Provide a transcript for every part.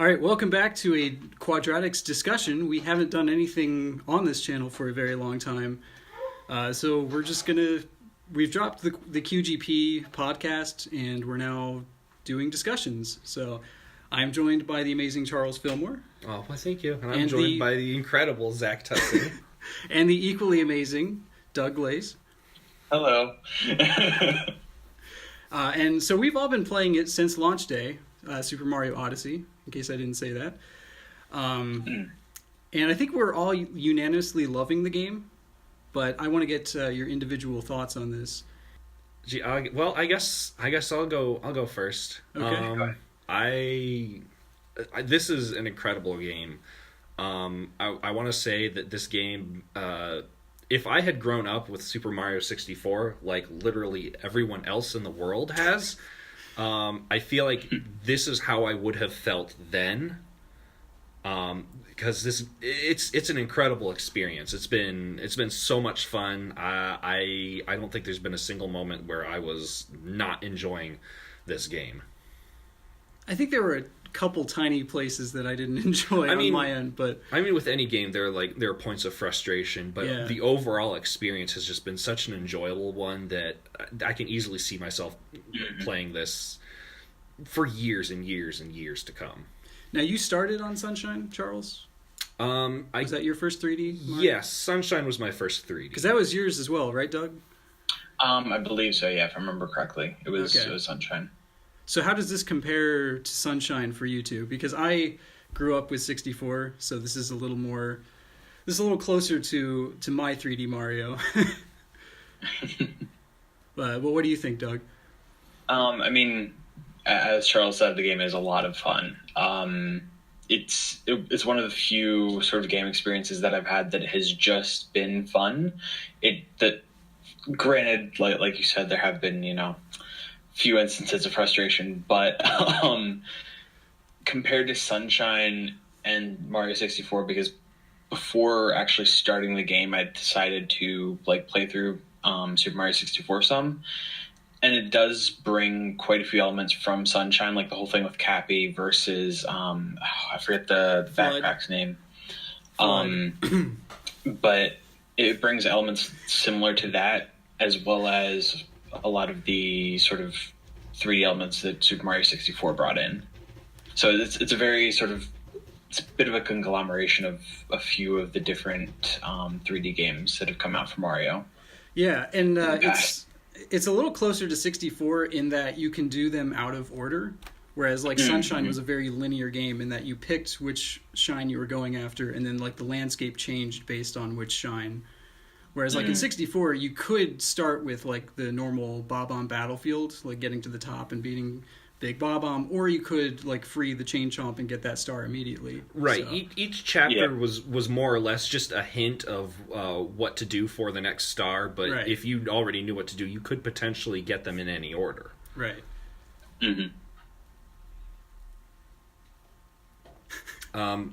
All right, welcome back to a Quadratix discussion. We haven't done anything on this channel for a very long time. So we've dropped the QGP podcast and we're now doing discussions. So I'm joined by the amazing Charles Fillmore. Oh, well, thank you. And I'm joined by the incredible Zach Tussey. And the equally amazing Doug Glaze. Hello. And so we've all been playing it since launch day, Super Mario Odyssey, in case I didn't say that. And I think we're all unanimously loving the game, but I want to get your individual thoughts on this. Gee, I guess I'll go first. Okay. This is an incredible game. I want to say that this game, if I had grown up with Super Mario 64, like literally everyone else in the world has, I feel like this is how I would have felt then. Because it's an incredible experience. It's been so much fun. I don't think there's been a single moment where I was not enjoying this game. I think there were a couple tiny places that I didn't enjoy on my end, but with any game there are points of frustration, but the overall experience has just been such an enjoyable one that I can easily see myself playing this for years and years and years to come. Now, you started on Sunshine, Charles? Was that your first 3D Mario? Yes, Sunshine was my first 3D. Because that was yours as well, right, Doug? I believe so, yeah, if I remember correctly. It was Sunshine. So how does this compare to Sunshine for you two? Because I grew up with 64, so this is a little closer to my 3D Mario. But what do you think, Doug? As Charles said, the game is a lot of fun. It's one of the few sort of game experiences that I've had that has just been fun. Granted, like you said, there have been, few instances of frustration, but compared to Sunshine and Mario 64, because before actually starting the game, I decided to play through Super Mario 64 some, and it does bring quite a few elements from Sunshine, like the whole thing with Cappy versus I forget the backpack's name, but it brings elements similar to that, as well as a lot of the sort of 3D elements that Super Mario 64 brought in. So it's a very it's a bit of a conglomeration of a few of the different 3D games that have come out for Mario. Yeah, and it's a little closer to 64 in that you can do them out of order, whereas Sunshine was a very linear game in that you picked which shine you were going after, and then the landscape changed based on which shine. Whereas, in 64, you could start with, the normal Bob-omb battlefield, getting to the top and beating Big Bob-omb, or you could, free the Chain Chomp and get that star immediately. Right. So. Each chapter was more or less just a hint of what to do for the next star, but if you already knew what to do, you could potentially get them in any order. Right. Mm-hmm.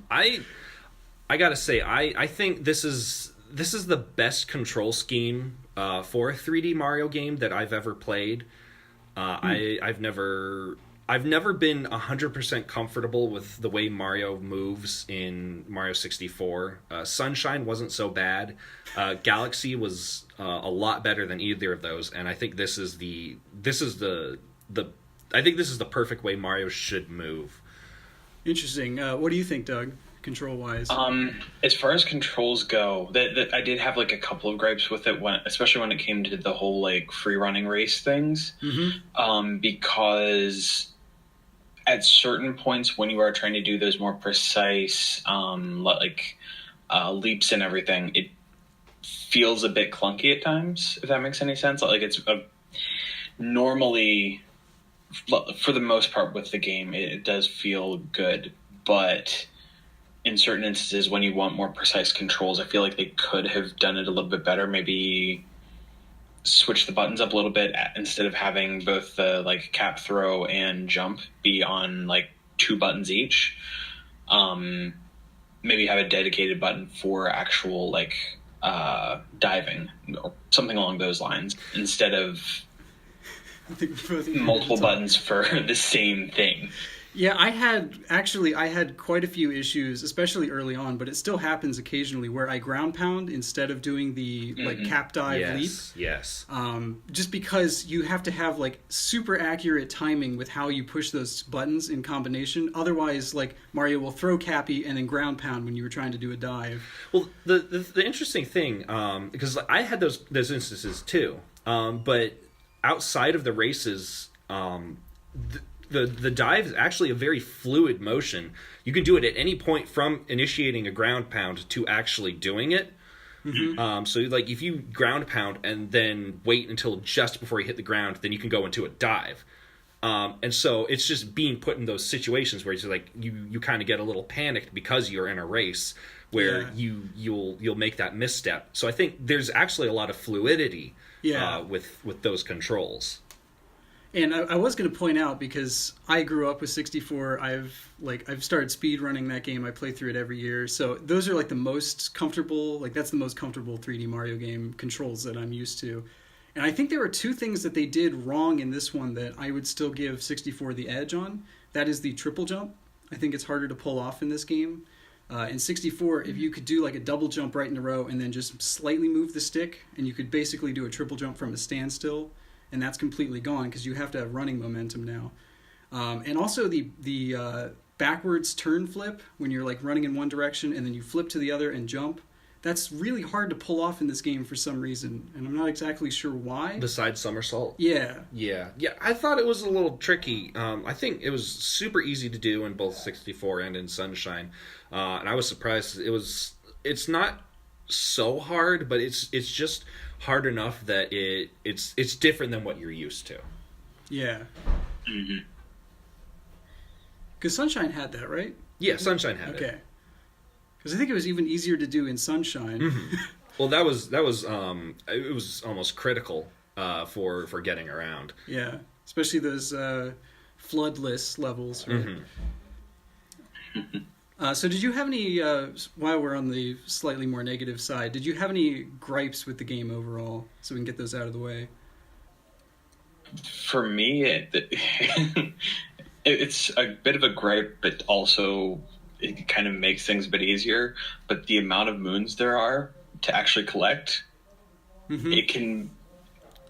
I gotta say, I think this is the best control scheme for a 3D Mario game that I've ever played. I've never been 100% comfortable with the way Mario moves in Mario 64. Sunshine wasn't so bad. Galaxy was a lot better than either of those, and I think this is the perfect way Mario should move. Interesting. What do you think, Doug? Control-wise, as far as controls go, that I did have a couple of gripes with it, especially when it came to the whole free running race things. Mm-hmm. Because at certain points when you are trying to do those more precise leaps and everything, it feels a bit clunky at times, if that makes any sense. It's normally, for the most part with the game, it does feel good, but in certain instances, when you want more precise controls, I feel like they could have done it a little bit better. Maybe switch the buttons up a little bit instead of having both the cap, throw, and jump be on 2 buttons each. Maybe have a dedicated button for actual diving or something along those lines instead of multiple buttons for the same thing. Yeah, I had quite a few issues, especially early on, but it still happens occasionally where I ground pound instead of doing the like cap dive leap. Yes. Just because you have to have like super accurate timing with how you push those buttons in combination. Otherwise, like Mario will throw Cappy and then ground pound when you were trying to do a dive. Well, the interesting thing, because I had those instances too, but outside of the races, the dive is actually a very fluid motion. You can do it at any point from initiating a ground pound to actually doing it. Mm-hmm. So like if you ground pound and then wait until just before you hit the ground, then you can go into a dive. And so it's just being put in those situations where it's like you kind of get a little panicked because you're in a race where you'll make that misstep. So I think there's actually a lot of fluidity with those controls. And I was going to point out, because I grew up with 64, I've started speed running that game. I play through it every year. So those are like the most comfortable, like that's the most comfortable 3D Mario game controls that I'm used to. And I think there were two things that they did wrong in this one that I would still give 64 the edge on. That is the triple jump. I think it's harder to pull off in this game. In 64, if you could do like a double jump right in a row and then just slightly move the stick, and you could basically do a triple jump from a standstill, and that's completely gone because you have to have running momentum now. And also the backwards turn flip, when you're like running in one direction and then you flip to the other and jump, that's really hard to pull off in this game for some reason, and I'm not exactly sure why. The side somersault. Yeah. I thought it was a little tricky. I think it was super easy to do in both 64 and in Sunshine, and I was surprised. It's not so hard, but it's just hard enough that it's different than what you're used to. Yeah. Because Sunshine had that, right? Yeah, Sunshine had it. Okay. Because I think it was even easier to do in Sunshine. Mm-hmm. Well, that was it was almost critical for getting around. Yeah, especially those floodless levels. Right? Mm-hmm. So did you have any, while we're on the slightly more negative side, did you have any gripes with the game overall, so we can get those out of the way? For me, it's a bit of a gripe, but also it kind of makes things a bit easier. But the amount of moons there are to actually collect, it can,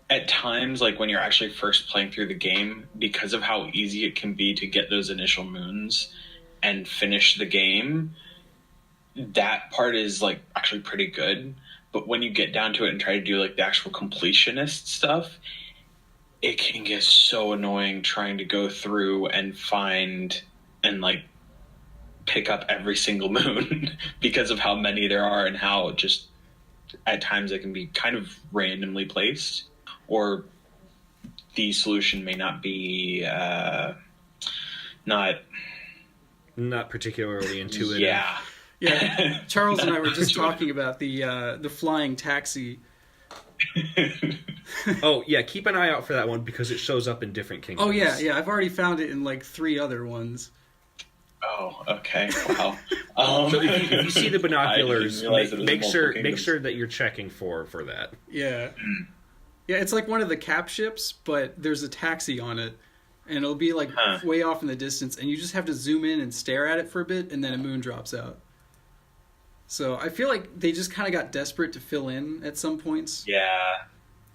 at times, like when you're actually first playing through the game, because of how easy it can be to get those initial moons and finish the game, that part is like actually pretty good. But when you get down to it and try to do like the actual completionist stuff, it can get so annoying trying to go through and find and like pick up every single moon because of how many there are and how just at times they can be kind of randomly placed, or the solution may not be not particularly intuitive. Yeah. Charles and I were just talking about the flying taxi. Oh yeah, keep an eye out for that one because it shows up in different kingdoms. Oh yeah, I've already found it in like 3 other ones. Oh, okay. Wow. So if you see the binoculars, make sure that you're checking for that. Yeah. Yeah, it's like one of the cap ships, but there's a taxi on it, and it'll be like way off in the distance, and you just have to zoom in and stare at it for a bit, and then a moon drops out. So I feel like they just kind of got desperate to fill in at some points. Yeah.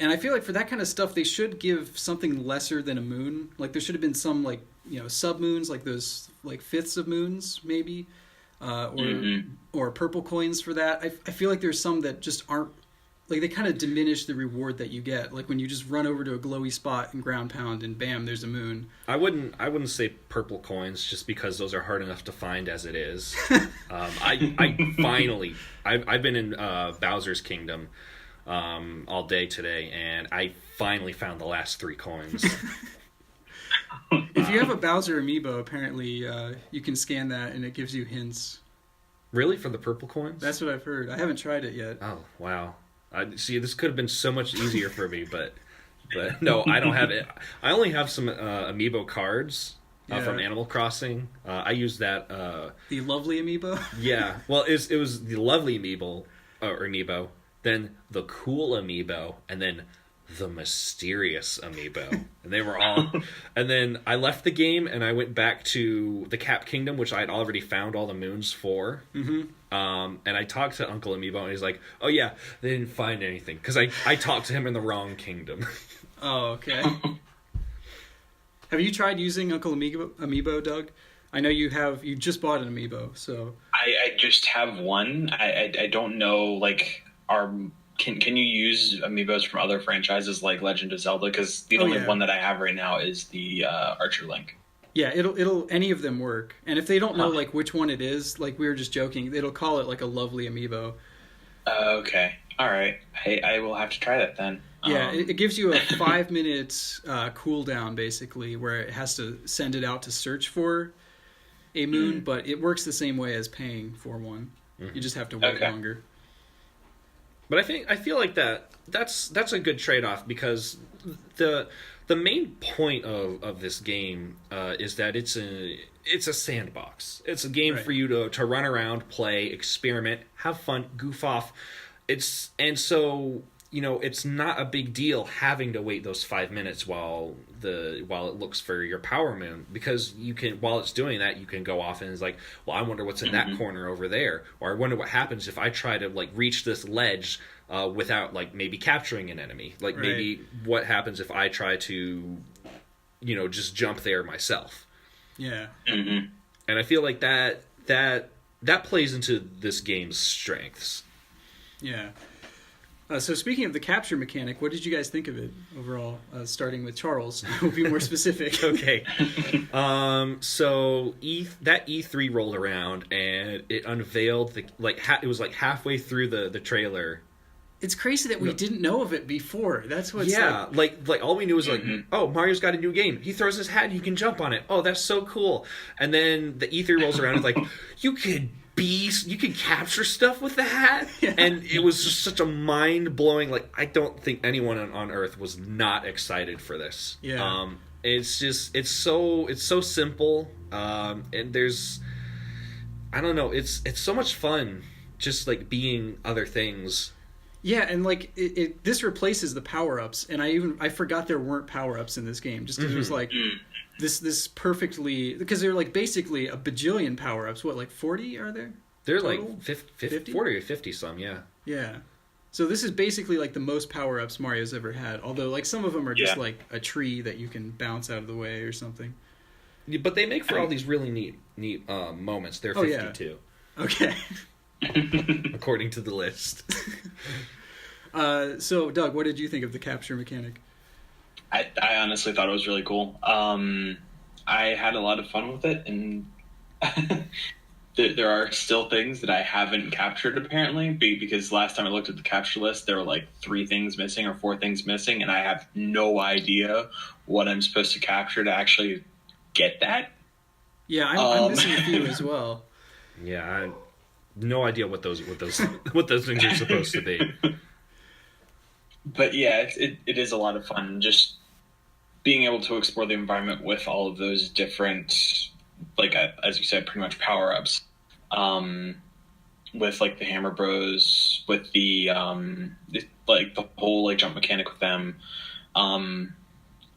And I feel like for that kind of stuff, they should give something lesser than a moon. Like there should have been some like, sub-moons, like those like fifths of moons maybe, or purple coins for that. I feel like there's some that just aren't, like they kind of diminish the reward that you get. Like when you just run over to a glowy spot and ground pound and bam, there's a moon. I wouldn't say purple coins just because those are hard enough to find as it is. I've been in Bowser's Kingdom all day today, and I finally found the last 3 coins. If you have a Bowser amiibo, apparently you can scan that and it gives you hints. Really? For the purple coins? That's what I've heard. I haven't tried it yet. Oh, wow. See, this could have been so much easier for me, but no, I don't have it. I only have some amiibo cards from Animal Crossing. I use that. The lovely amiibo? Yeah. Well, it was the lovely amiibo, then the cool amiibo, and then the mysterious amiibo. And they were all... And then I left the game, and I went back to the Cap Kingdom, which I had already found all the moons for. Mm-hmm. And I talked to Uncle Amiibo, and he's like, oh yeah, they didn't find anything. Because I talked to him in the wrong kingdom. Oh, okay. Have you tried using Uncle Amiibo, Doug? I know you have. You just bought an Amiibo, so... I just have one. I don't know, like, can you use Amiibos from other franchises like Legend of Zelda? Because the only one that I have right now is the Archer Link. Yeah, it'll any of them work. And if they don't know like which one it is, like we were just joking, it'll call it like a lovely Amiibo. Okay. All right. I will have to try that then. Yeah, it gives you a 5-minute cooldown basically, where it has to send it out to search for a moon, but it works the same way as paying for one. Mm-hmm. You just have to wait longer. But I feel like that's a good trade-off, because the main point of this game is that it's a sandbox. It's a game for you to run around, play, experiment, have fun, goof off. So it's not a big deal having to wait those 5 minutes while it looks for your power moon, because you can, while it's doing that, you can go off and it's like, well, I wonder what's in that corner over there, or I wonder what happens if I try to like reach this ledge without like maybe capturing an enemy, like maybe what happens if I try to just jump there myself. Yeah. And I feel like that plays into this game's strengths. Yeah. So speaking of the capture mechanic, what did you guys think of it overall? Starting with Charles, we'll be more specific. Okay. So that E3 rolled around and it unveiled it was like halfway through the trailer. It's crazy that we didn't know of it before. That's what's like all we knew was like, oh, Mario's got a new game. He throws his hat and you can jump on it. Oh, that's so cool. And then the E3 rolls around and it's like, you can capture stuff with the hat. Yeah. And it was just such a mind-blowing, like, I don't think anyone on Earth was not excited for this. Yeah. It's so simple. And there's, I don't know, it's so much fun just like being other things. Yeah, and like this replaces the power-ups, and I forgot there weren't power-ups in this game, just because it was like this perfectly, because they're like basically a bajillion power-ups. What, like 40 are there? They're total? Like 50? 40 or 50 some, yeah. Yeah. So this is basically like the most power-ups Mario's ever had, although like some of them are just like a tree that you can bounce out of the way or something. Yeah, but they make for all these really neat moments. They're 52. Yeah. Okay. According to the list. So, Doug, what did you think of the capture mechanic? I honestly thought it was really cool. I had a lot of fun with it, and there are still things that I haven't captured, apparently, because last time I looked at the capture list, there were like 3 things missing or 4 things missing, and I have no idea what I'm supposed to capture to actually get that. Yeah, I'm missing a few as well. Yeah, no idea what those things are supposed to be. But yeah, it is a lot of fun just being able to explore the environment with all of those different, like as you said, pretty much power-ups. With like the Hammer Bros, with the like the whole like jump mechanic with them.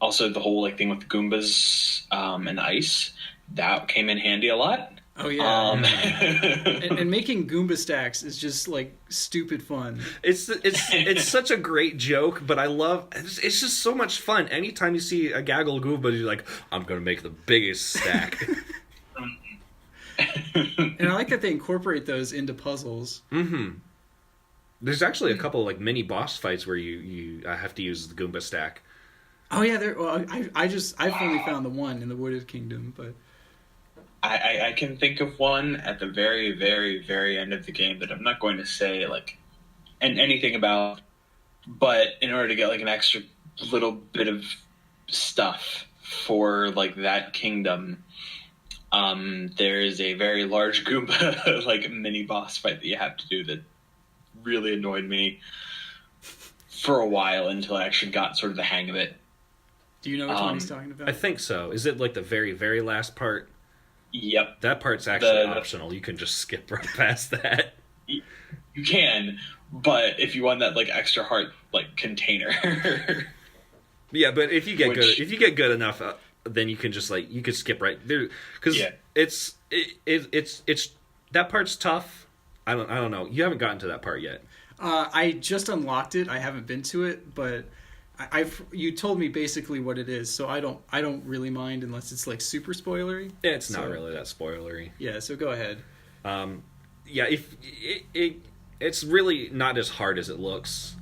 Also the whole like thing with the Goombas and ice, that came in handy a lot. Oh yeah, and making Goomba stacks is just like stupid fun. It's such a great joke, but I love it's just so much fun. Anytime you see a gaggle of Goombas, you're like, I'm gonna make the biggest stack. And I like that they incorporate those into puzzles. Mm-hmm. There's actually a couple like mini boss fights where you have to use the Goomba stack. Oh yeah, I've only found the one in the Wooded Kingdom, but. I can think of one at the very, very, very end of the game that I'm not going to say like anything about, but in order to get like an extra little bit of stuff for like that kingdom, there's a very large Goomba like mini boss fight that you have to do that really annoyed me for a while until I actually got sort of the hang of it. Do you know which one he's talking about? I think so. Is it like the very, very last part? Yep. That part's actually optional. You can just skip right past that. You You can, but if you want that like extra heart like container, Yeah, but if you get Which- good, if you get good enough, then you can just like you could skip right there because Yeah. it's that part's tough. I don't know. You haven't gotten to that part yet. I just unlocked it. I haven't been to it, but you told me basically what it is, so I don't really mind unless it's like super spoilery. It's not really that spoilery. Yeah, so go ahead. Yeah, if it's really not as hard as it looks.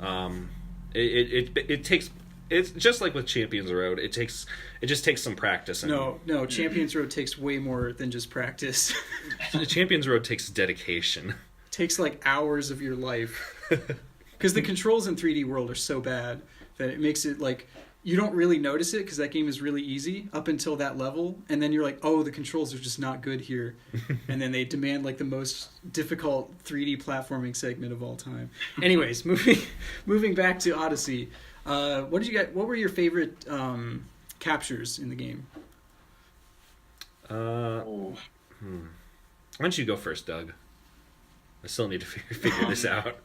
It takes. It's just like with Champions Road. It just takes some practice. And, No, Champions Road takes way more than just practice. Champions Road takes dedication. Takes like hours of your life. Because the controls in 3D World are so bad that it makes it like you don't really notice it because that game is really easy up until that level, and then you're like, oh, the controls are just not good here, and then they demand like the most difficult 3D platforming segment of all time. Anyways, moving back to Odyssey, what did you get? What were your favorite captures in the game? Ooh. Why don't you go first, Doug? I still need to figure this out.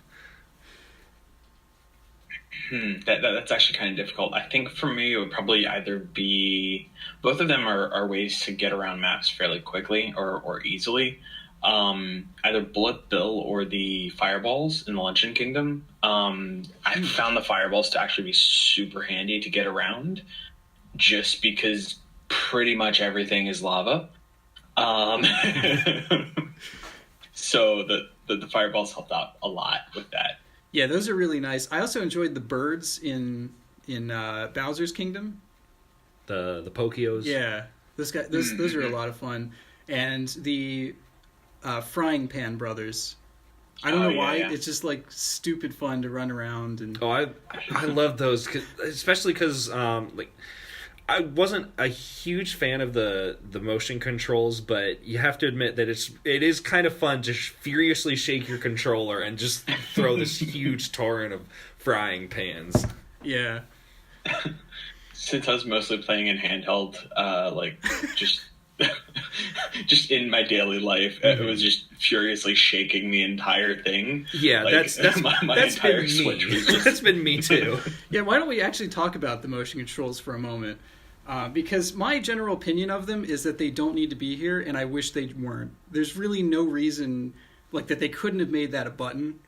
That's actually kind of difficult. I think for me, it would probably either be both of them are ways to get around maps fairly quickly or easily. Either Bullet Bill or the fireballs in the Luncheon Kingdom. I found the fireballs to actually be super handy to get around, just because pretty much everything is lava. So the fireballs helped out a lot with that. Yeah, those are really nice. I also enjoyed the birds in Bowser's Kingdom. The Pokios. Yeah, those are a lot of fun, and the Frying Pan Brothers. I don't know why. It's just like stupid fun to run around and. Oh, I love those, especially because like I wasn't a huge fan of the motion controls, but you have to admit that it is kind of fun to furiously shake your controller and just throw this huge torrent of frying pans. Yeah. Since I was mostly playing in handheld, like just just in my daily life, it was just furiously shaking the entire thing. Yeah, like, that's my that's entire been Switch me. was just... That's been me too. Yeah, why don't we actually talk about the motion controls for a moment? Because my general opinion of them is that they don't need to be here, and I wish they weren't. There's really no reason like that they couldn't have made that a button.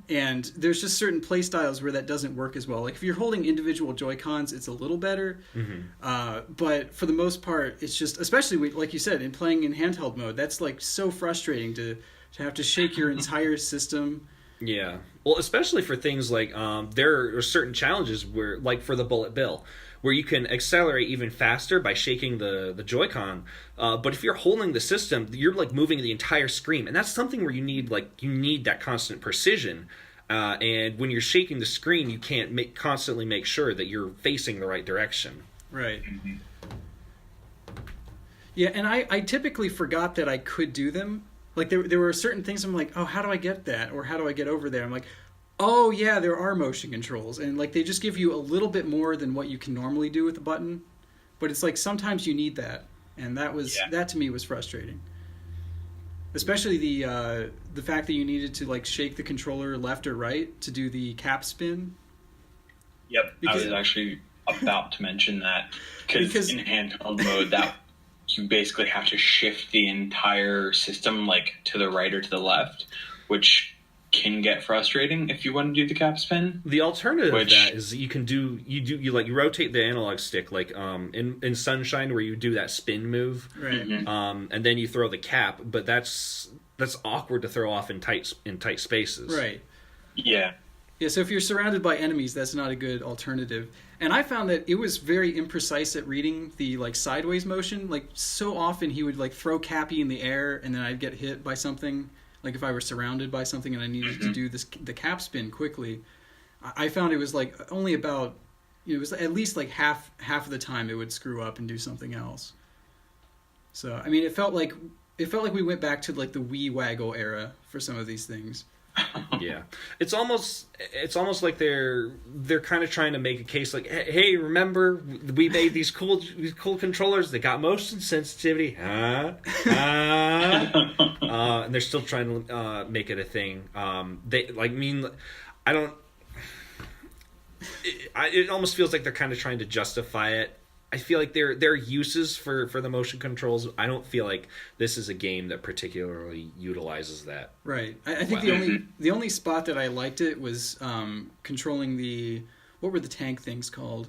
And there's just certain play styles where that doesn't work as well. Like if you're holding individual Joy-Cons, it's a little better. But for the most part, it's just, especially like you said, in playing in handheld mode, that's like so frustrating to have to shake your entire system. Yeah. Well, especially for things like there are certain challenges where, like for the Bullet Bill, where you can accelerate even faster by shaking the Joy-Con. But if you're holding the system, you're like moving the entire screen, and that's something where you need that constant precision. And when you're shaking the screen, you can't constantly make sure that you're facing the right direction. Right. Yeah, and I typically forgot that I could do them. Like there were certain things I'm like, oh, how do I get that? Or how do I get over there? I'm like, oh yeah, there are motion controls. And like they just give you a little bit more than what you can normally do with a button. But it's like sometimes you need that. And that to me was frustrating. Especially the fact that you needed to like shake the controller left or right to do the cap spin. Yep, I was actually about to mention that because in handheld mode that you basically have to shift the entire system like to the right or to the left, which can get frustrating if you want to do the cap spin. The alternative to that is you rotate the analog stick like in Sunshine where you do that spin move, right? And then you throw the cap, but that's awkward to throw off in tight spaces, right? Yeah. Yeah, so if you're surrounded by enemies, that's not a good alternative. And I found that it was very imprecise at reading the like sideways motion. Like so often he would like throw Cappy in the air and then I'd get hit by something. Like if I were surrounded by something and I needed to do the cap spin quickly, I found it was like only about, it was at least like half of the time it would screw up and do something else. So I mean, it felt like we went back to like the Wii Waggle era for some of these things. Yeah, it's almost like they're kind of trying to make a case like, hey, remember we made these cool controllers that got motion sensitivity, huh? And they're still trying to make it a thing. They like mean I don't. It almost feels like they're kind of trying to justify it. I feel like there are uses for the motion controls. I don't feel like this is a game that particularly utilizes that. Right. I think the only spot that I liked it was controlling what were the tank things called?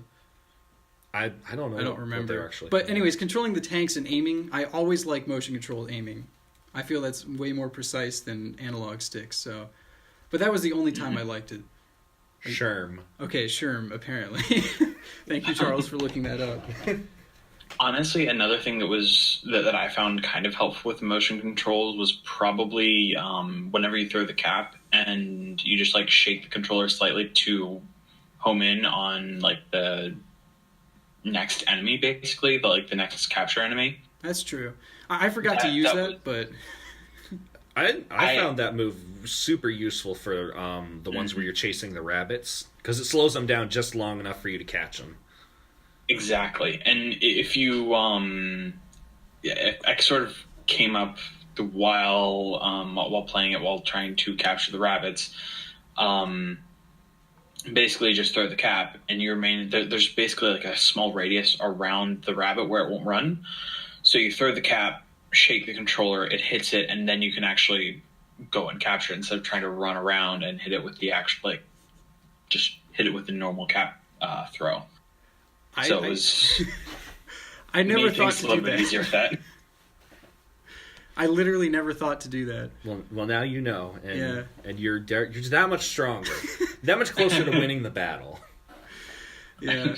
I don't know. I don't remember. What they're actually but anyways, controlling the tanks and aiming. I always like motion controlled aiming. I feel that's way more precise than analog sticks. So, but that was the only time I liked it. Sherm. Okay, Sherm, apparently. Thank you, Charles, for looking that up. Honestly, another thing that I found kind of helpful with motion controls was probably whenever you throw the cap and you just like shake the controller slightly to home in on like the next enemy, basically, the next capture enemy. That's true. I forgot to use that, but I found that move super useful for the ones where you're chasing the rabbits, because it slows them down just long enough for you to catch them. Exactly. And if you I sort of came up while playing it, while trying to capture the rabbits, basically just throw the cap and there's basically like a small radius around the rabbit where it won't run. So you throw the cap, shake the controller, it hits it, and then you can actually go and capture it instead of trying to run around and hit it with the actual, like, just hit it with the normal cap throw. I never thought to do that. Easier with that. I literally never thought to do that. Well, now you know, and you're just that much stronger, that much closer to winning the battle. Yeah.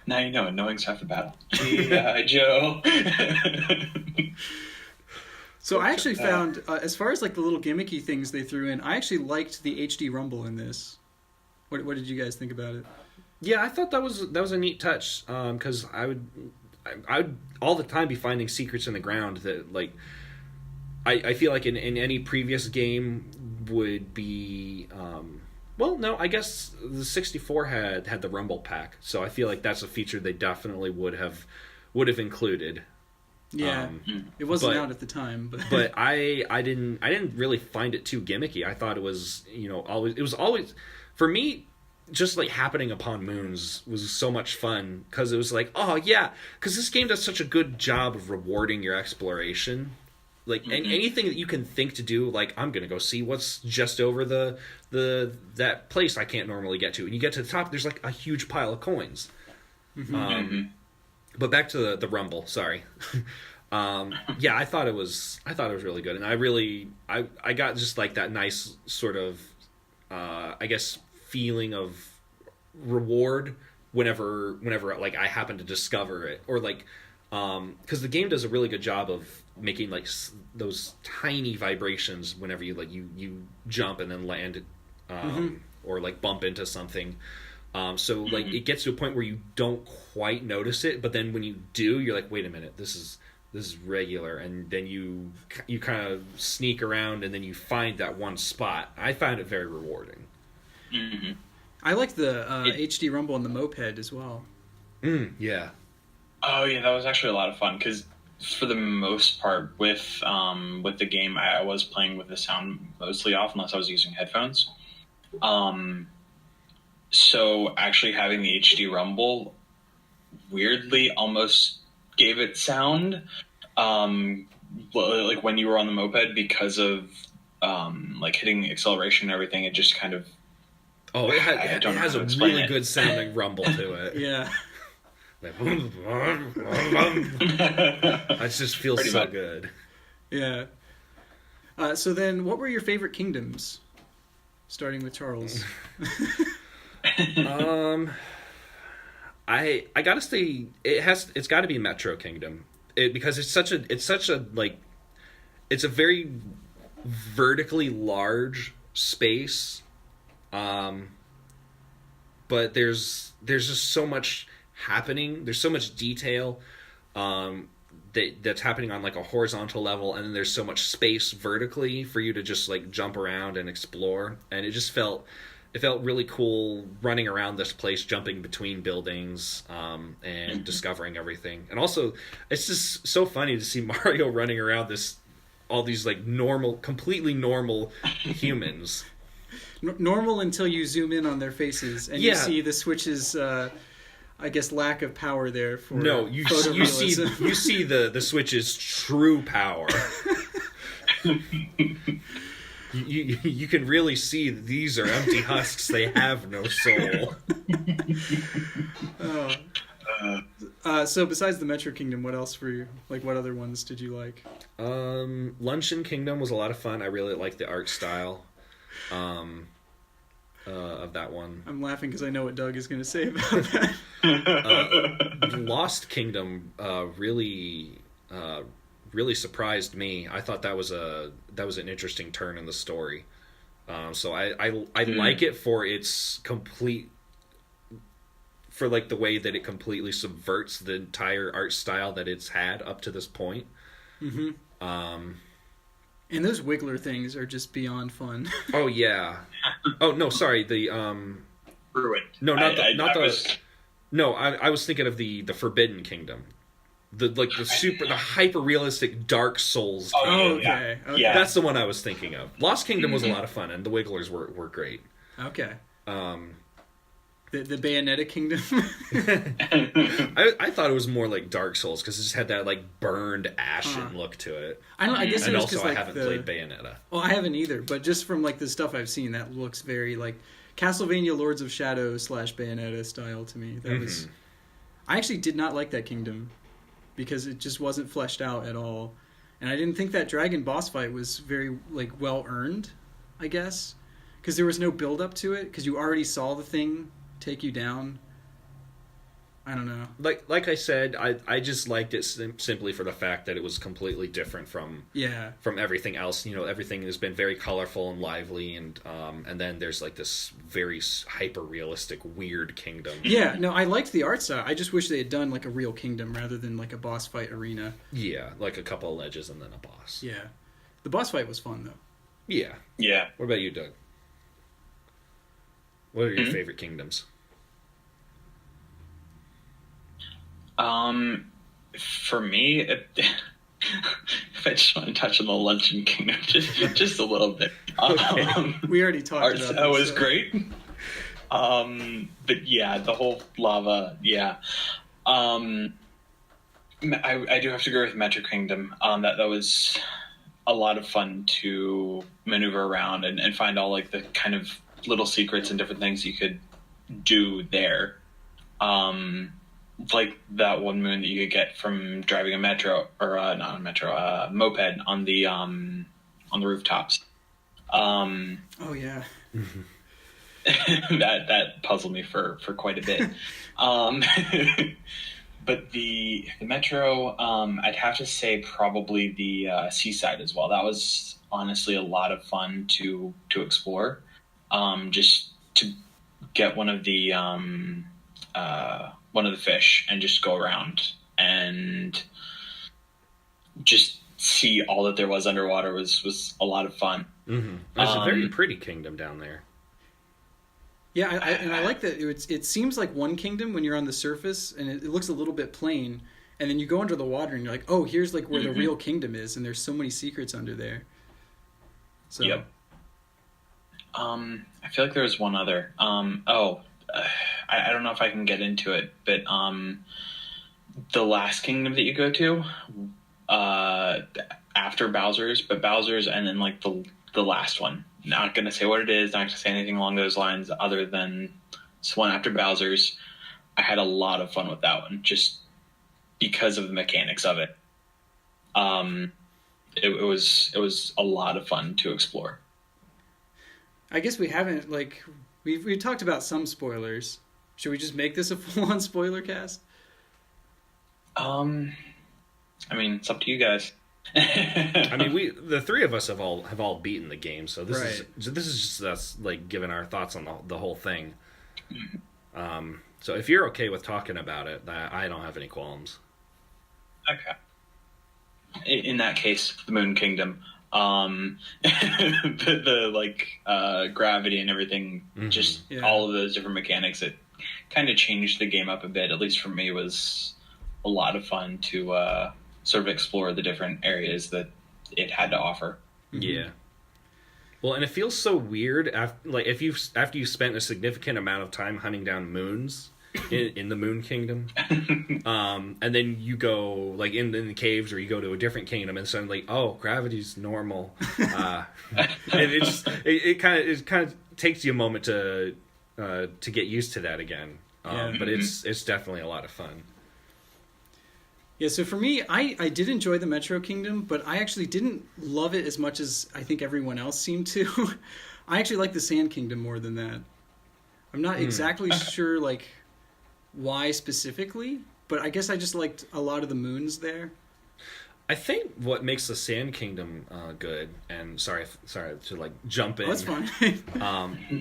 Now you know, knowing's half the battle. G.I. Joe. So I actually found, as far as like the little gimmicky things they threw in, I actually liked the HD rumble in this. What did you guys think about it? Yeah, I thought that was a neat touch, because I would all the time be finding secrets in the ground that, like, I feel like in any previous game would be well, no, I guess the 64 had the rumble pack, so I feel like that's a feature they definitely would have included. Yeah, it wasn't out at the time, but I didn't really find it too gimmicky. I thought it was always for me, just like happening upon moons was so much fun, because it was like, oh yeah, because this game does such a good job of rewarding your exploration. Like anything that you can think to do, like, I'm gonna go see what's just over that place I can't normally get to, and you get to the top, there's like a huge pile of coins. But back to the rumble. Sorry. Yeah, I thought it was really good, and I got just like that nice sort of I guess feeling of reward whenever like I happen to discover it, or like because the game does a really good job of making like those tiny vibrations whenever you jump and then land or like bump into something. So like it gets to a point where you don't quite notice it, but then when you do, you're like, wait a minute, this is regular, and then you kind of sneak around and then you find that one spot. I found it very rewarding. I like the HD rumble on the moped as well. Yeah. Oh yeah, that was actually a lot of fun, because for the most part with the game, I was playing with the sound mostly off unless I was using headphones. So actually having the HD rumble weirdly almost gave it sound, like when you were on the moped, because of like hitting acceleration and everything. It just kind of it has a really good sounding rumble to it. Yeah. It just feels so good. Yeah. So then, what were your favorite kingdoms? Starting with Charles. I gotta say it's got to be Metro Kingdom, because it's such a like, it's a very vertically large space, but there's just so much happening. There's so much detail. that's happening on like a horizontal level, and then there's so much space vertically for you to just like jump around and explore, and it felt really cool running around this place, jumping between buildings, and discovering everything. And also, it's just so funny to see Mario running around all these like completely normal humans. Normal until you zoom in on their faces and you see the Switch's, I guess, lack of power there. For no, you see the Switch's true power. You can really see these are empty husks. They have no soul. So besides the Metro Kingdom, what else were you like? What other ones did you like? Luncheon Kingdom was a lot of fun. I really liked the art style of that one. I'm laughing because I know what Doug is going to say about that. Lost Kingdom really surprised me. I thought that was an interesting turn in the story. So I like it for its complete, for like the way that it completely subverts the entire art style that it's had up to this point. Mm-hmm. And those Wiggler things are just beyond fun. Oh yeah. Oh no, sorry. The Ruined. No, I was thinking of the Forbidden Kingdom. The hyper realistic Dark Souls. Oh, okay. Yeah. That's the one I was thinking of. Lost Kingdom was a lot of fun, and the Wigglers were great. Okay. The Bayonetta Kingdom. I thought it was more like Dark Souls because it just had that like burned ashen look to it. I guess. And it was also, like I haven't played Bayonetta. Well, I haven't either, but just from like the stuff I've seen, that looks very like Castlevania Lords of Shadow / Bayonetta style to me. That was. I actually did not like that kingdom because it just wasn't fleshed out at all, and I didn't think that dragon boss fight was very like well earned. I guess because there was no build up to it because you already saw the thing take you down. I don't know. Like I said, I just liked it simply for the fact that it was completely different from everything else. You know, everything has been very colorful and lively, and then there's like this very hyper realistic weird kingdom. Yeah, no, I liked the art style. I just wish they had done like a real kingdom rather than like a boss fight arena. Yeah, like a couple of ledges and then a boss. Yeah, the boss fight was fun though. Yeah. Yeah. What about you, Doug? What are your favorite kingdoms? For me, if I just want to touch on the Luncheon Kingdom just a little bit. Okay. We already talked about that. Was great. But yeah, the whole lava, yeah. I do have to agree with Metro Kingdom. That was a lot of fun to maneuver around and find all like the kind of little secrets and different things you could do there. Like that one moon that you could get from driving a metro or not a metro, moped on the rooftops. Oh yeah. that puzzled me for quite a bit. But the metro, I'd have to say probably the seaside as well. That was honestly a lot of fun to explore. Just to get one of the fish and just go around and just see all that there was underwater was a lot of fun. Mm-hmm. It's a very pretty kingdom down there. Yeah, I like that. It seems like one kingdom when you're on the surface, and it looks a little bit plain, and then you go under the water, and you're like, oh, here's like where the real kingdom is, and there's so many secrets under there. So. Yep. I feel like there was one other. I don't know if I can get into it, but the last kingdom that you go to after Bowser's, and then like the last one. Not going to say what it is, not going to say anything along those lines other than it's one after Bowser's. I had a lot of fun with that one just because of the mechanics of it. It was a lot of fun to explore. I guess we haven't, like, we've talked about some spoilers. Should we just make this a full-on spoiler cast? I mean, it's up to you guys. I mean, the three of us have all beaten the game, so this is just us like giving our thoughts on the whole thing. So if you're okay with talking about it, I don't have any qualms. Okay. in that case, the Moon Kingdom. The gravity and everything, just all of those different mechanics, it kind of changed the game up a bit. At least for me, it was a lot of fun to sort of explore the different areas that it had to offer. Yeah. Well, and it feels so weird after you spent a significant amount of time hunting down moons in the Moon Kingdom, and then you go like in the caves, or you go to a different kingdom, and suddenly, oh, gravity's normal, and it kind of takes you a moment to get used to that again. But it's definitely a lot of fun. Yeah, so for me, I did enjoy the Metro Kingdom, but I actually didn't love it as much as I think everyone else seemed to. I actually like the Sand Kingdom more than that. I'm not exactly sure like why specifically, but I guess I just liked a lot of the moons there. I think what makes the Sand Kingdom good, and sorry to like jump in. Oh, that's fine.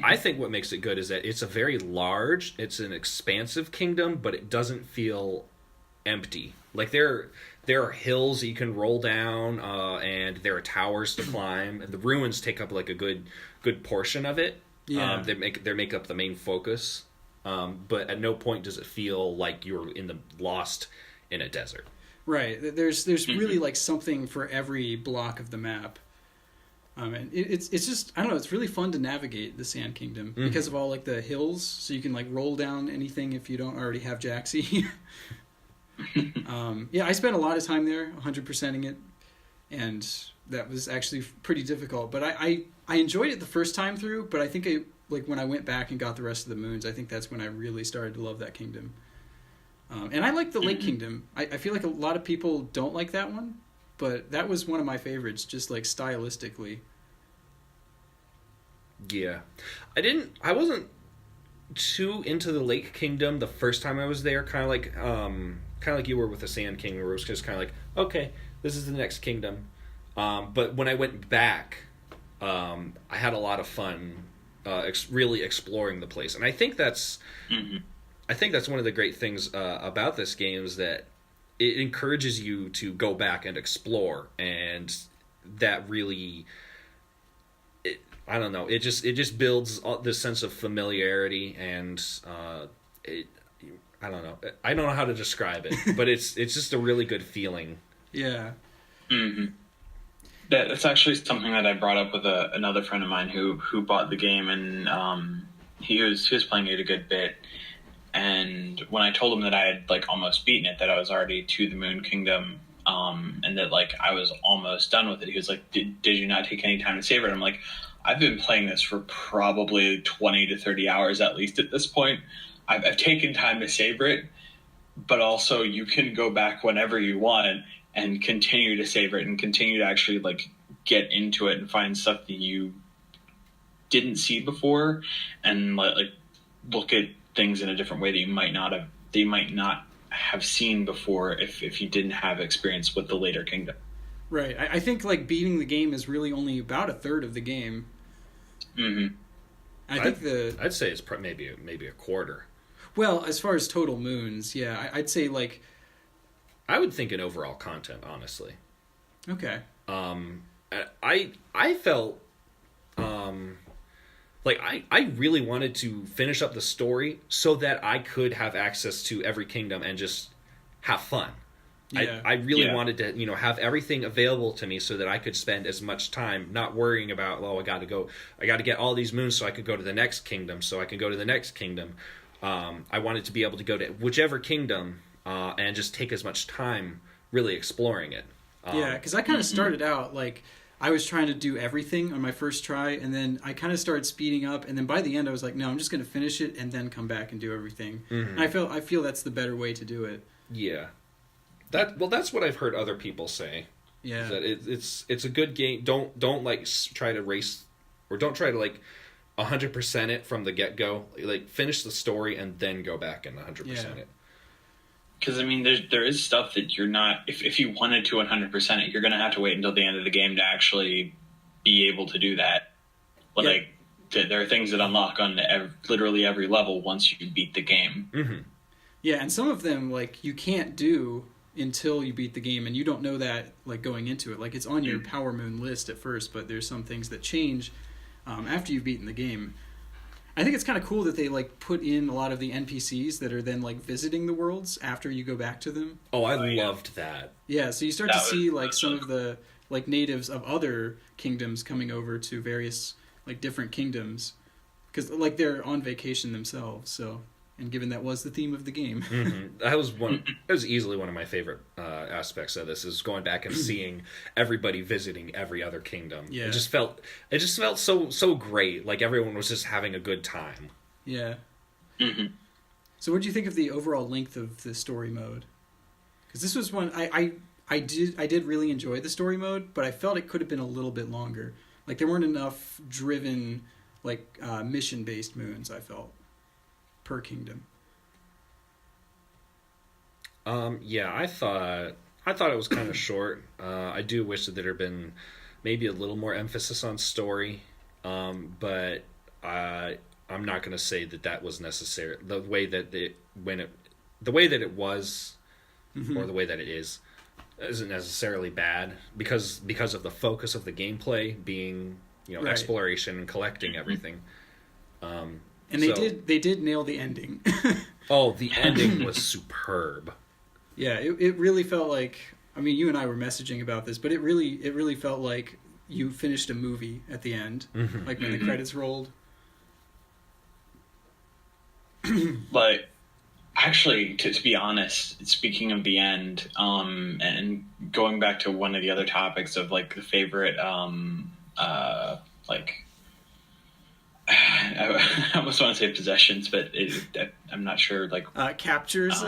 I think what makes it good is that it's it's an expansive kingdom, but it doesn't feel empty. Like there are hills that you can roll down, and there are towers to climb, and the ruins take up like a good portion of it. Yeah. They make up the main focus. But at no point does it feel like you're lost in a desert. Right. There's really like something for every block of the map. And it's just, I don't know, it's really fun to navigate the Sand Kingdom because of all like the hills, so you can like roll down anything if you don't already have Jaxie. Yeah, I spent a lot of time there, 100%ing it, and that was actually pretty difficult. But I enjoyed it the first time through, but I think like when I went back and got the rest of the moons, I think that's when I really started to love that kingdom. And I like the Lake Kingdom. I feel like a lot of people don't like that one, but that was one of my favorites, just like stylistically. Yeah. I wasn't too into the Lake Kingdom the first time I was there, kind of like you were with the Sand Kingdom, where it was just kind of like, okay, this is the next kingdom. But when I went back, I had a lot of fun really exploring the place, and I think that's one of the great things about this game is that it encourages you to go back and explore, and that really, I don't know, it just builds this sense of familiarity, and I don't know how to describe it, but it's just a really good feeling. Yeah. Mm-hmm. That's actually something that I brought up with another friend of mine who bought the game, and he was playing it a good bit. And when I told him that I had like almost beaten it, that I was already to the Moon Kingdom, and that like I was almost done with it, he was like, "Did you not take any time to savor it?" I'm like, "I've been playing this for probably 20 to 30 hours at least at this point. I've taken time to savor it, but also you can go back whenever you want and continue to savor it and continue to actually like get into it and find stuff that you didn't see before, and like look at things in a different way that you might not have seen before if you didn't have experience with the later kingdom." Right. I think like beating the game is really only about a third of the game. Mm-hmm. I'd say it's maybe a quarter. Well, as far as total moons, yeah, I'd say like, I would think in overall content, honestly. Okay. I felt like I really wanted to finish up the story so that I could have access to every kingdom and just have fun. Yeah. I really wanted to, have everything available to me so that I could spend as much time not worrying about, I got to get all these moons so I could go to the next kingdom, I wanted to be able to go to whichever kingdom and just take as much time really exploring it. Yeah, because I kind of started out like I was trying to do everything on my first try, and then I kind of started speeding up, and then by the end I was like, no, I'm just going to finish it and then come back and do everything. And I feel that's the better way to do it. Yeah. That's what I've heard other people say. Yeah. That it's a good game. Don't like try to race, or don't try to like 100% it from the get-go. Like finish the story and then go back and 100% it. Because I mean, there is stuff that you're not. If you wanted to 100% it, you're going to have to wait until the end of the game to actually be able to do that. But like, there are things that unlock on literally every level once you beat the game. Yeah, and some of them like you can't do until you beat the game, and you don't know that like going into it. Like it's on your Power Moon list at first, but there's some things that change after you've beaten the game. I think it's kind of cool that they like put in a lot of the NPCs that are then like visiting the worlds after you go back to them. Oh, I loved that. Yeah, so you start to see like some of the like natives of other kingdoms coming over to various like different kingdoms because like they're on vacation themselves. So, and given that was the theme of the game, That was easily one of my favorite aspects of this, is going back and seeing everybody visiting every other kingdom. Yeah. It just felt so great. Like everyone was just having a good time. yeah. So, what do you think of the overall length of the story mode? Because this was one I did really enjoy the story mode, but I felt it could have been a little bit longer. Like there weren't enough driven like mission based moons. I felt per kingdom. Yeah, I thought it was kind of short. I do wish that there had been maybe a little more emphasis on story, but I'm not going to say that was necessary. The way that it was, or the way that it is, isn't necessarily bad because of the focus of the gameplay being Right. exploration and collecting everything. And they did nail the ending. Oh, the ending was superb. Yeah, it really felt like, I mean, you and I were messaging about this, but it really felt like you finished a movie at the end, like when the credits rolled. Like, actually, to be honest, speaking of the end, and going back to one of the other topics of like the favorite, like, I almost want to say possessions, but I'm not sure. Like Captures.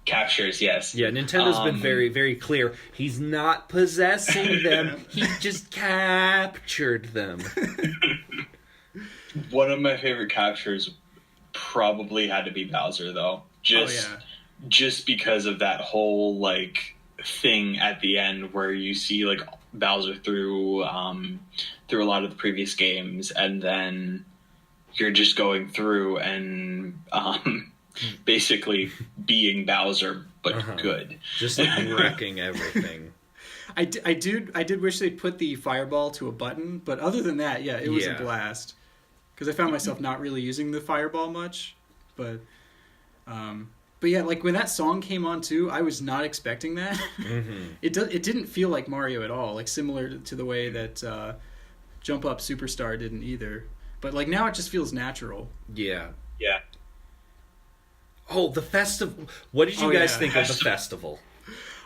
Captures, yes. Yeah, Nintendo's been very, very clear. He's not possessing them. He just captured them. One of my favorite captures probably had to be Bowser, though. Just because of that whole like thing at the end where you see like Bowser through a lot of the previous games, and then you're just going through and basically being Bowser, but good. Just like wrecking everything. I did wish they put the fireball to a button, but other than that, yeah, it was a blast. Because I found myself not really using the fireball much, but yeah, like when that song came on too, I was not expecting that. It didn't feel like Mario at all, like similar to the way that Jump Up Superstar didn't either. But like now it just feels natural. Yeah. Yeah. Oh, the festival. What did you guys think of the festival?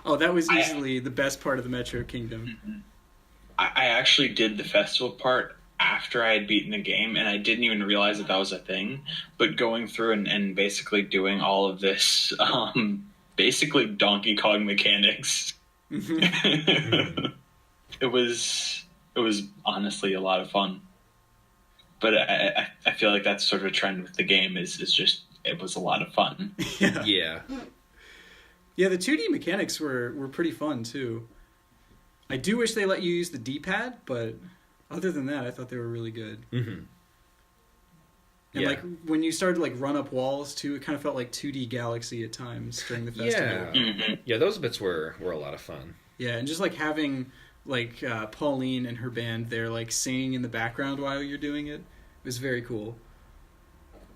Oh, that was easily the best part of the Metro Kingdom. I actually did the festival part after I had beaten the game, and I didn't even realize that was a thing. But going through and basically doing all of this, basically Donkey Kong mechanics, it was honestly a lot of fun. But I feel like that's sort of a trend with the game is just it was a lot of fun. Yeah. Yeah, the 2D mechanics were pretty fun too. I do wish they let you use the D-pad, but other than that, I thought they were really good. And like when you started to like run up walls too, it kind of felt like 2D Galaxy at times during the festival. Yeah, those bits were a lot of fun. Yeah, and just like having like Pauline and her band there like singing in the background while you're doing it was very cool.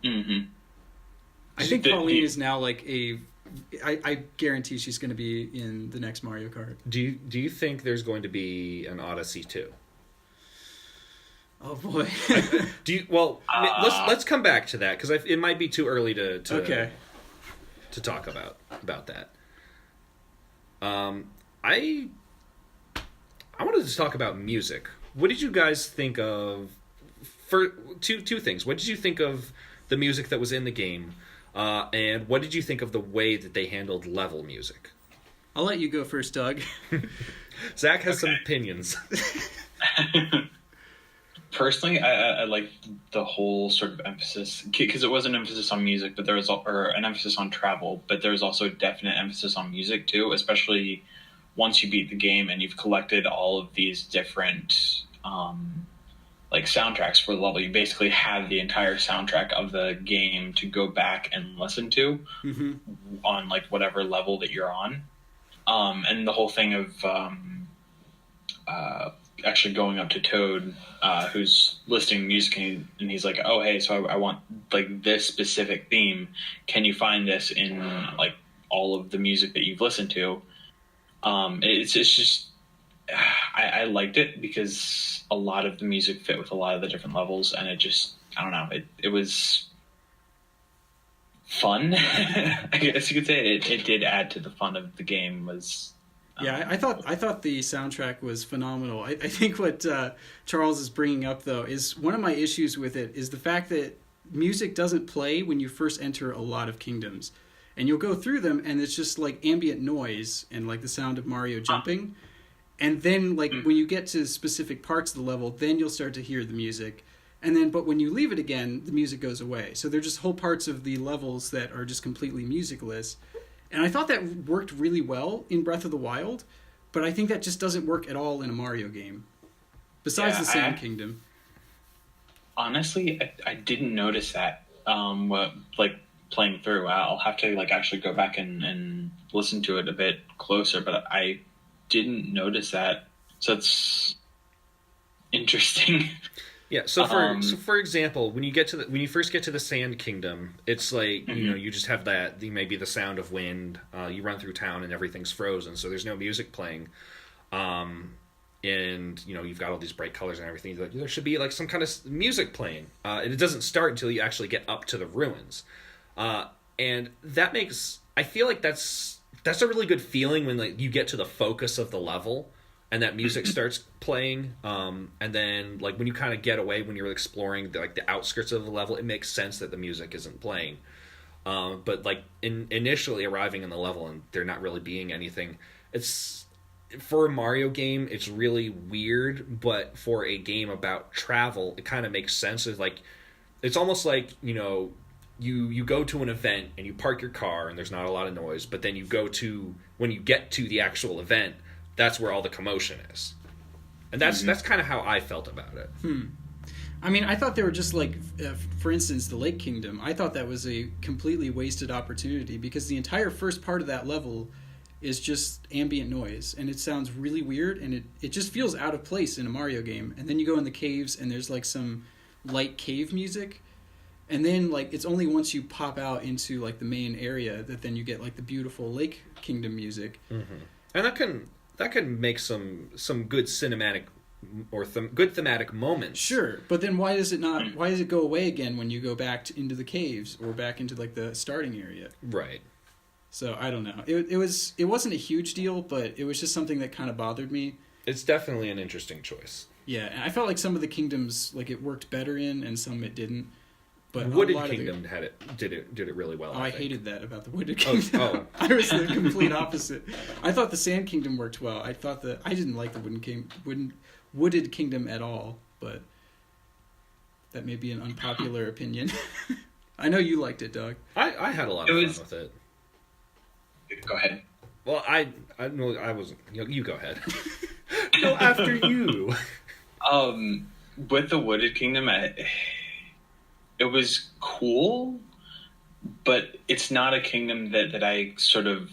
I think Pauline is now like I guarantee she's going to be in the next Mario Kart. Do you think there's going to be an Odyssey 2? Oh boy. Let's come back to that because it might be too early to talk about that. I wanted to talk about music. What did you guys think of? For two things. What did you think of the music that was in the game? And what did you think of the way that they handled level music? I'll let you go first, Doug. Zach has some opinions. Personally, I like the whole sort of emphasis, because it was an emphasis on music, but there was an emphasis on travel, but there was also a definite emphasis on music too, especially once you beat the game and you've collected all of these different like soundtracks for the level. You basically have the entire soundtrack of the game to go back and listen to on like whatever level that you're on. And the whole thing of actually going up to Toad, who's listing music, and he's like, "Oh, hey, so I want like this specific theme. Can you find this in like all of the music that you've listened to?" It's just I liked it because a lot of the music fit with a lot of the different levels, and it just, I don't know, it was fun. I guess you could say it did add to the fun of the game. Was Yeah, I thought the soundtrack was phenomenal. I think what Charles is bringing up though is one of my issues with it is the fact that music doesn't play when you first enter a lot of kingdoms, and you'll go through them and it's just like ambient noise and like the sound of Mario jumping, and then like when you get to specific parts of the level, then you'll start to hear the music, and then but when you leave it again, the music goes away. So there's just whole parts of the levels that are just completely musicless. And I thought that worked really well in Breath of the Wild, but I think that just doesn't work at all in a Mario game. Besides the Sand Kingdom. Honestly, I didn't notice that. Like playing through, I'll have to like actually go back and listen to it a bit closer. But I didn't notice that, so it's interesting. Yeah, so for example, when you first get to the Sand Kingdom, it's like you just have maybe the sound of wind. You run through town and everything's frozen, so there's no music playing. And you've got all these bright colors and everything. Like, there should be like some kind of music playing, and it doesn't start until you actually get up to the ruins. And that makes, I feel like that's a really good feeling when like you get to the focus of the level. And that music starts playing, and then like when you kind of get away, when you're exploring the outskirts of the level, it makes sense that the music isn't playing. But like initially arriving in the level and there not really being anything, it's, for a Mario game, it's really weird. But for a game about travel, it kind of makes sense. It's like, it's almost like you go to an event and you park your car and there's not a lot of noise, but then when you get to the actual event, that's where all the commotion is. And that's kind of how I felt about it. I mean, I thought they were just like, for instance, the Lake Kingdom. I thought that was a completely wasted opportunity because the entire first part of that level is just ambient noise. And it sounds really weird, and it just feels out of place in a Mario game. And then you go in the caves, and there's like some light cave music. And then like it's only once you pop out into like the main area that then you get like the beautiful Lake Kingdom music. And that can make some good cinematic or good thematic moments. Sure, but then why does it go away again when you go back into the caves or back into like the starting area? Right. So I don't know. It wasn't a huge deal, but it was just something that kind of bothered me. It's definitely an interesting choice. Yeah, and I felt like some of the kingdoms like it worked better in, and some it didn't. But Wooded Kingdom did it really well. Oh, I think. hated that about the Wooded Kingdom. I was the complete opposite. I thought the Sand Kingdom worked well. I didn't like the Wooded Kingdom at all, but that may be an unpopular opinion. I know you liked it, Doug. I had a lot of fun with it. Go ahead. Well, I wasn't. You go ahead. Go after you. With the Wooded Kingdom, it was cool, but it's not a kingdom that I sort of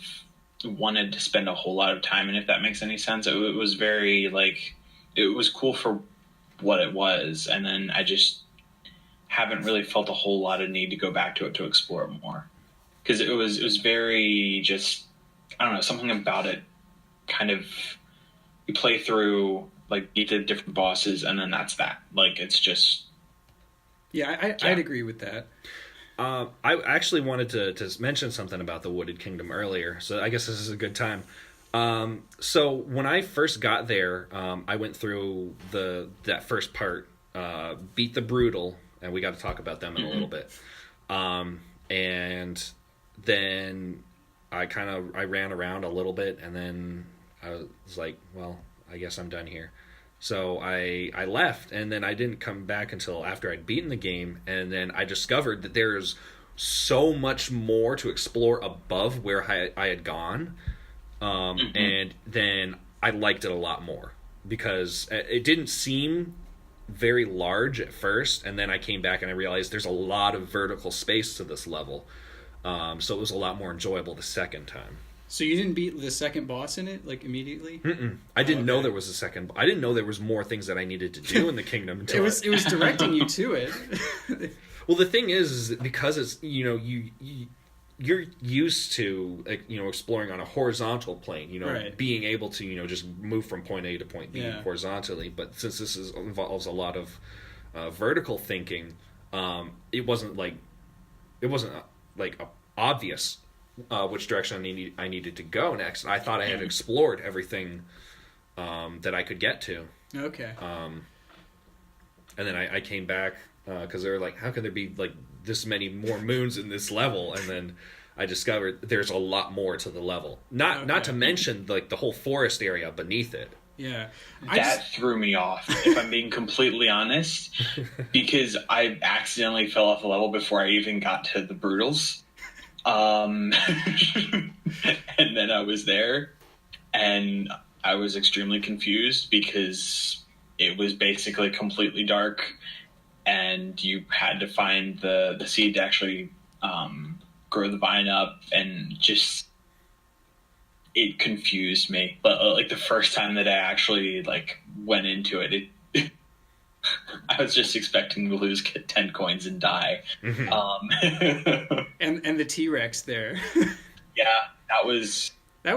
wanted to spend a whole lot of time in, if that makes any sense. It was very, like, it was cool for what it was, and then I just haven't really felt a whole lot of need to go back to it to explore it more. Because it was very just, I don't know, something about it kind of, you play through, like, beat the different bosses, and then that's that. Like, it's just... Yeah, I'd agree with that. I actually wanted to mention something about the Wooded Kingdom earlier, so I guess this is a good time. So when I first got there, I went through that first part, beat the Brutal, and we got to talk about them in a little bit. And then I ran around a little bit, and then I was like, well, I guess I'm done here. So I left, and then I didn't come back until after I'd beaten the game, and then I discovered that there's so much more to explore above where I had gone, and then I liked it a lot more, because it didn't seem very large at first, and then I came back and I realized there's a lot of vertical space to this level, so it was a lot more enjoyable the second time. So you didn't beat the second boss in it, like, immediately? Mm-mm. I didn't know there was a second. I didn't know there was more things that I needed to do in the kingdom. Until it was directing you to it. Well, the thing is because it's you're used to, like, exploring on a horizontal plane, Right. being able to just move from point A to point B horizontally. But since this involves a lot of vertical thinking, it wasn't obvious which direction I needed to go next. I thought I had explored everything that I could get to. Okay. And then I came back because they were like, how can there be like this many more moons in this level? And then I discovered there's a lot more to the level. Not to mention like the whole forest area beneath it. Yeah. That threw me off, if I'm being completely honest, because I accidentally fell off a level before I even got to the Brutals. And then I was there, and I was extremely confused because it was basically completely dark, and you had to find the seed to actually grow the vine up, and just it confused me. But like the first time that I actually like went into it, I was just expecting to lose 10 coins and die. Mm-hmm. And the T-Rex there. Yeah, that was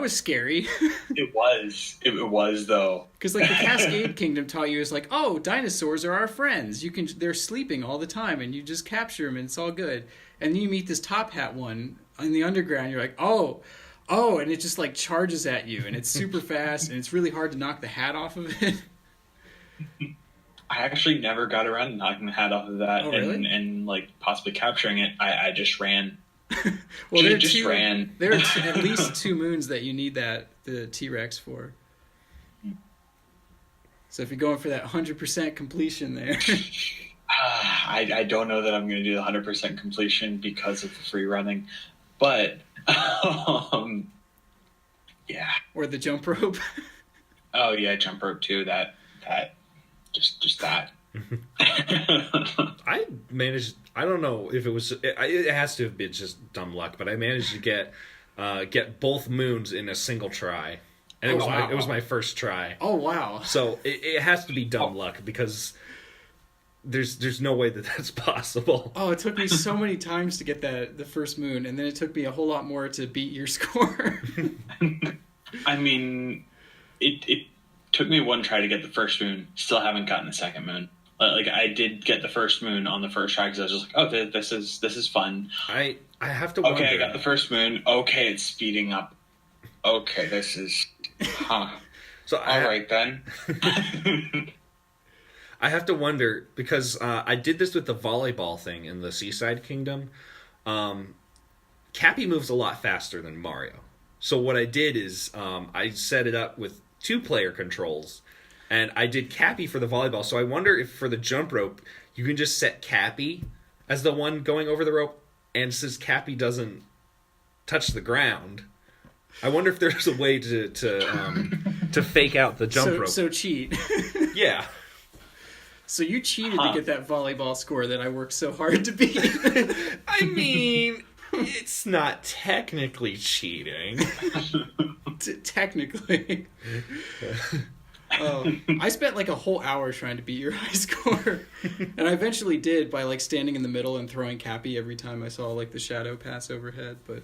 scary. It was though. Because like the Cascade Kingdom taught you is like, oh, dinosaurs are our friends. They're sleeping all the time, and you just capture them, and it's all good. And then you meet this Top Hat one in the underground. You're like, oh, and it just like charges at you, and it's super fast, and it's really hard to knock the hat off of it. I actually never got around to knocking the hat off of that. Oh, really? and like possibly capturing it. I just ran. Well, ran. There are at least 2 moons that you need the T-Rex for. So if you're going for that 100% completion there. I don't know that I'm going to do the 100% completion because of the free running, but yeah. Or the jump rope. Oh yeah, jump rope too. That just that. I managed. I don't know if it was. It has to have been just dumb luck, but I managed to get both moons in a single try, and it was my first try. Oh wow! So it has to be dumb luck because there's no way that that's possible. Oh, it took me so many times to get the first moon, and then it took me a whole lot more to beat your score. I mean, it took me one try to get the first moon. Still haven't gotten the second moon. Like I did get the first moon on the first try because I was just like, oh, this is fun. I have to wonder. Okay, I got the first moon. Okay, it's speeding up. Okay, this is So all right then. I have to wonder because I did this with the volleyball thing in the Seaside Kingdom. Cappy moves a lot faster than Mario. So what I did is I set it up with 2-player controls, and I did Cappy for the volleyball. So I wonder if for the jump rope you can just set Cappy as the one going over the rope, and since Cappy doesn't touch the ground, I wonder if there's a way to fake out the jump rope. So cheat. Yeah. So you cheated to get that volleyball score that I worked so hard to beat. I mean, it's not technically cheating. Technically. I spent like a whole hour trying to beat your high score. And I eventually did by like standing in the middle and throwing Cappy every time I saw like the shadow pass overhead. But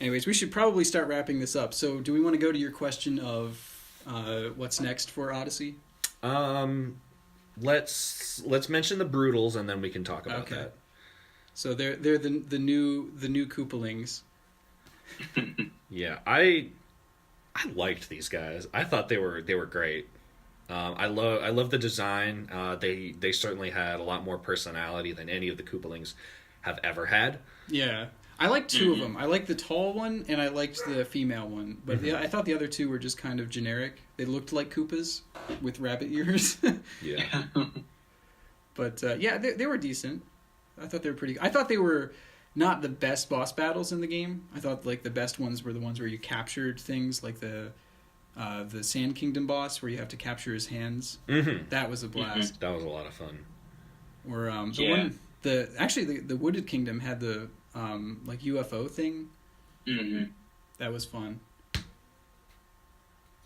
anyways, we should probably start wrapping this up. So do we want to go to your question of what's next for Odyssey? Let's mention the Brutals and then we can talk about that. So they're the new Koopalings. Yeah, I liked these guys. I thought they were great. I love the design. They certainly had a lot more personality than any of the Koopalings have ever had. Yeah. I liked 2 of them. I liked the tall one, and I liked the female one. But I thought the other 2 were just kind of generic. They looked like Koopas with rabbit ears. Yeah. But, yeah, they were decent. I thought they were pretty... I thought they were not the best boss battles in the game. I thought, like, the best ones were the ones where you captured things, like the Sand Kingdom boss, where you have to capture his hands. Mm-hmm. That was a blast. Mm-hmm. That was a lot of fun. Or the Wooded Kingdom had the... like UFO thing. Mm-hmm. That was fun.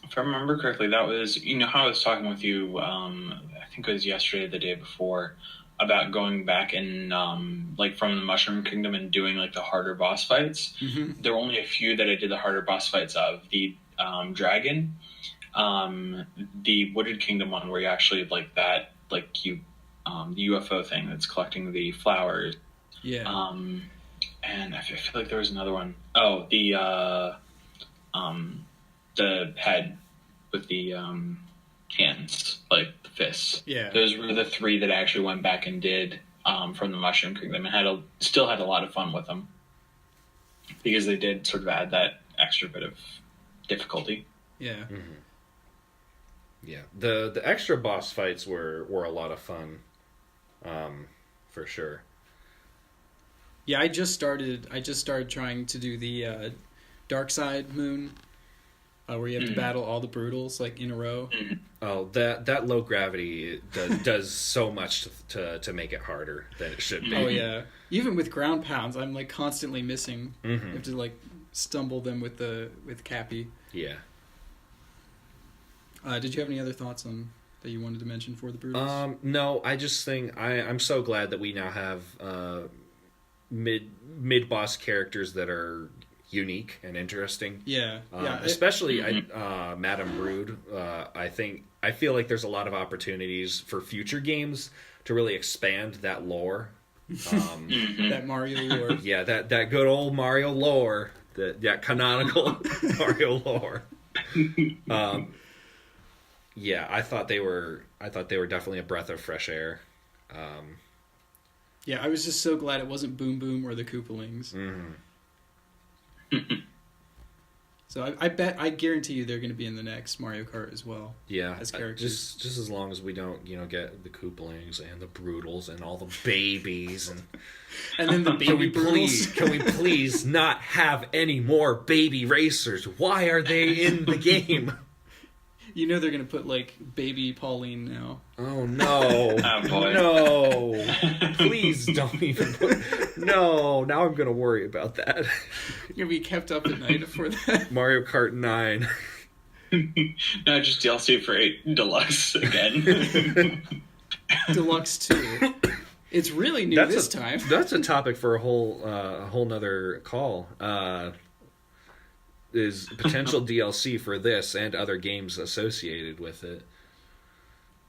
If I remember correctly, that was, how I was talking with you, I think it was yesterday or the day before, about going back and, like, from the Mushroom Kingdom and doing, like, the harder boss fights. Mm-hmm. There were only a few that I did the harder boss fights of. The dragon, the Wooded Kingdom one where you actually, the UFO thing that's collecting the flowers. Yeah. And I feel like there was another one. Oh, the head with the hands, like the fists. Yeah. Those were the 3 that I actually went back and did from the Mushroom Kingdom, and still had a lot of fun with them because they did sort of add that extra bit of difficulty. Yeah. Mm-hmm. Yeah. The extra boss fights were a lot of fun, for sure. Yeah, I just started trying to do the Dark Side Moon, where you have to battle all the Brutals like in a row. Oh, that low gravity does so much to make it harder than it should be. Oh yeah, even with ground pounds, I'm like constantly missing. Mm-hmm. You have to like stumble them with Cappy. Yeah. Did you have any other thoughts on that you wanted to mention for the Brutals? No, I just think I'm so glad that we now have mid boss characters that are unique and interesting. Yeah, especially Madame Brood. I feel like there's a lot of opportunities for future games to really expand that lore. That Mario lore. Yeah, that good old Mario lore. That canonical Mario lore. Yeah, I thought they were definitely a breath of fresh air. Yeah, I was just so glad it wasn't Boom Boom or the Koopalings. Mm-hmm. So I guarantee you they're going to be in the next Mario Kart as well. Yeah, as characters. Just as long as we don't, get the Koopalings and the Brutals and all the babies and then the baby Brutals. Can we please not have any more baby racers? Why are they in the game? You know they're going to put, like, baby Pauline now. Oh, no. Oh, boy. No. Please don't even put... No, now I'm going to worry about that. You're going to be kept up at night for that. Mario Kart 9. No, just DLC for 8 Deluxe again. Deluxe 2. It's really new this time. That's a topic for a whole nother call. Is potential DLC for this and other games associated with it.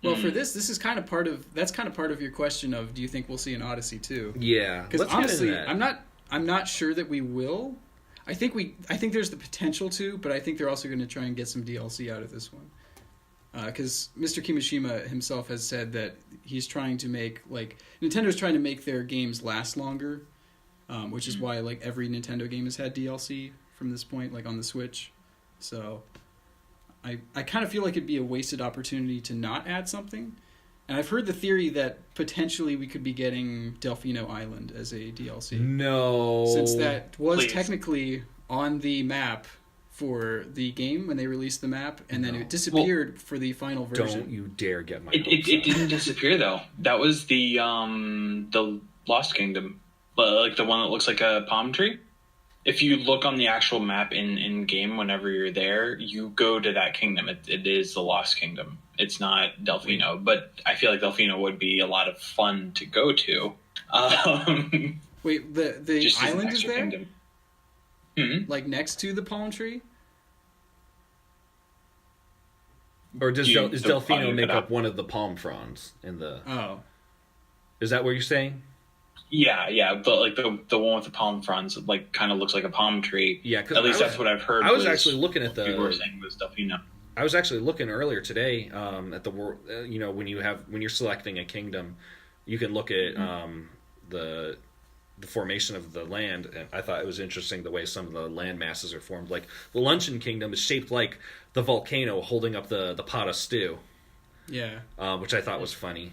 Well, for this is kind of part of your question of, do you think we'll see an Odyssey 2? Yeah, because honestly, I'm not sure that we will. I think there's the potential to, but I think they're also going to try and get some DLC out of this one. Because Mr. Kimishima himself has said that he's trying to make, like, Nintendo's trying to make their games last longer, which is why, like, every Nintendo game has had DLC from this point, like on the Switch. So I kind of feel like it'd be a wasted opportunity to not add something. And I've heard the theory that potentially we could be getting Delfino Island as a DLC. No. Since that was technically on the map for the game when they released the map, and then it disappeared for the final version. Don't you dare get my hopes up. It didn't disappear, though. That was the Lost Kingdom. Like the one that looks like a palm tree. If you look on the actual map in game, whenever you're there, you go to that kingdom. It is the Lost Kingdom. It's not Delfino, but I feel like Delfino would be a lot of fun to go to. Wait, the island is there? Mm-hmm. Like next to the palm tree? Or does Delfino make up one of the palm fronds in the? Oh, is that what you're saying? Yeah, but like the one with the palm fronds, like kind of looks like a palm tree. Yeah, at least that's what I've heard. I was actually looking at the. People were saying was Delfino. I was actually looking earlier today at the when you're selecting a kingdom, you can look at the formation of the land, and I thought it was interesting the way some of the land masses are formed. Like the Luncheon Kingdom is shaped like the volcano holding up the pot of stew. Yeah, which I thought was funny.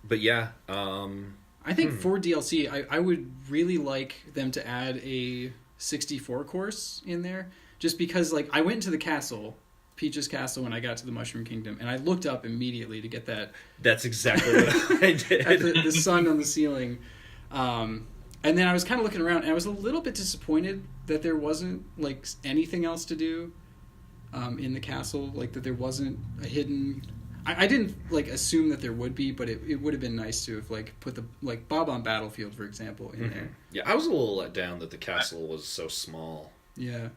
But yeah, I think for DLC, I would really like them to add a 64 course in there, just because like I went into the castle, Peach's castle, when I got to the Mushroom Kingdom, and I looked up immediately to get that. That's exactly what I did. At the sun on the ceiling, And then I was kind of looking around, and I was a little bit disappointed that there wasn't like anything else to do in the castle, like that there wasn't a hidden. I didn't like assume that there would be, but it would have been nice to have like put the like Bob on Battlefield, for example, in there. Yeah, I was a little let down that the castle was so small. Yeah.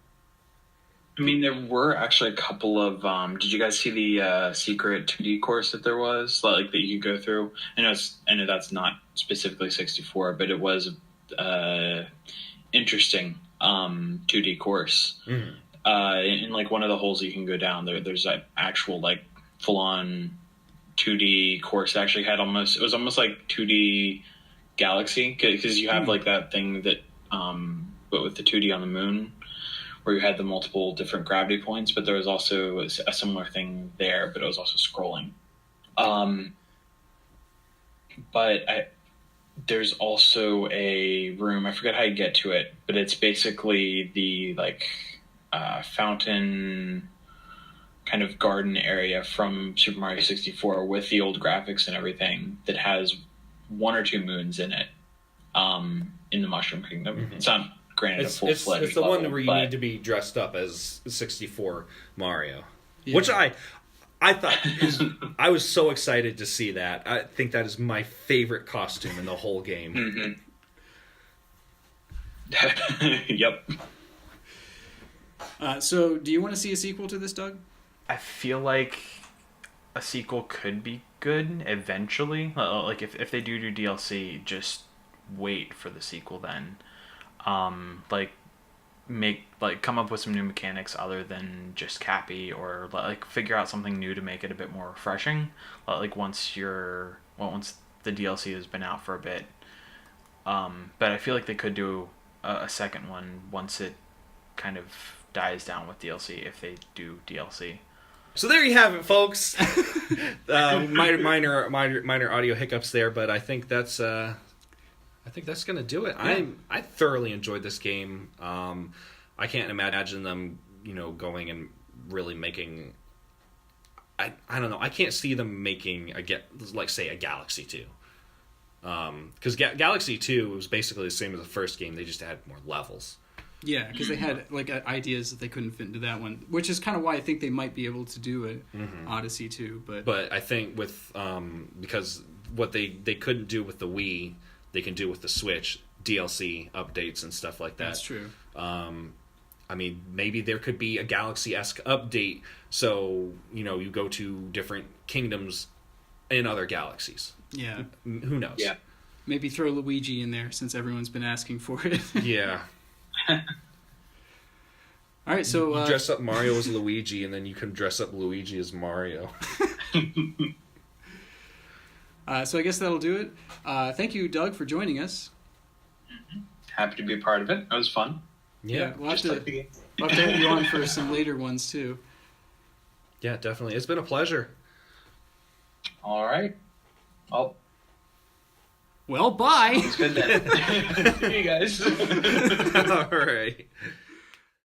I mean, there were actually a couple of. Did you guys see the secret 2D course that there was, like that you could go through? I know that's not specifically 64, but it was interesting 2D course. In like one of the holes you can go down there's an actual like full on 2D course. It actually had it was almost like 2D Galaxy, because you have like that thing that but with the 2D on the moon, where you had the multiple different gravity points, but there was also a similar thing there, but it was also scrolling. There's also a room, I forget how you get to it, but it's basically the like fountain kind of garden area from Super Mario 64 with the old graphics and everything, that has one or two moons in it, in the Mushroom Kingdom. It's not granted a full-fledged It's the level, one where you need to be dressed up as 64 Mario, which I thought I was so excited to see that. I think that is my favorite costume in the whole game. Yep. So, do you want to see a sequel to this, Doug? I feel like a sequel could be good eventually. Like if they do DLC, just wait for the sequel then. Come up with some new mechanics other than just Cappy, or like figure out something new to make it a bit more refreshing. Like once the DLC has been out for a bit. But I feel like they could do a second one once it kind of dies down with DLC, if they do DLC. So there you have it, folks. Minor audio hiccups there, but I think that's gonna do it. Yeah. I thoroughly enjoyed this game. I can't imagine them, going and really making. I don't know. I can't see them making a Galaxy 2. Because Galaxy 2 was basically the same as the first game. They just had more levels. Yeah, because they had like ideas that they couldn't fit into that one, which is kind of why I think they might be able to do an Odyssey 2. But I think with because what they couldn't do with the Wii, they can do with the Switch, DLC updates and stuff like that. That's true. I mean, maybe there could be a Galaxy-esque update, so you go to different kingdoms in other galaxies. Yeah. Who knows? Yeah. Maybe throw Luigi in there, since everyone's been asking for it. Yeah. All right, so you dress up Mario as Luigi, and then you can dress up Luigi as Mario. So I guess that'll do it. Thank you, Doug, for joining us. Happy to be a part of it. It was fun. Yeah, we'll have Just to like the game. have you on for some later ones too. Yeah, definitely. It's been a pleasure. All right. Well, bye. It's good then. See you guys. All right.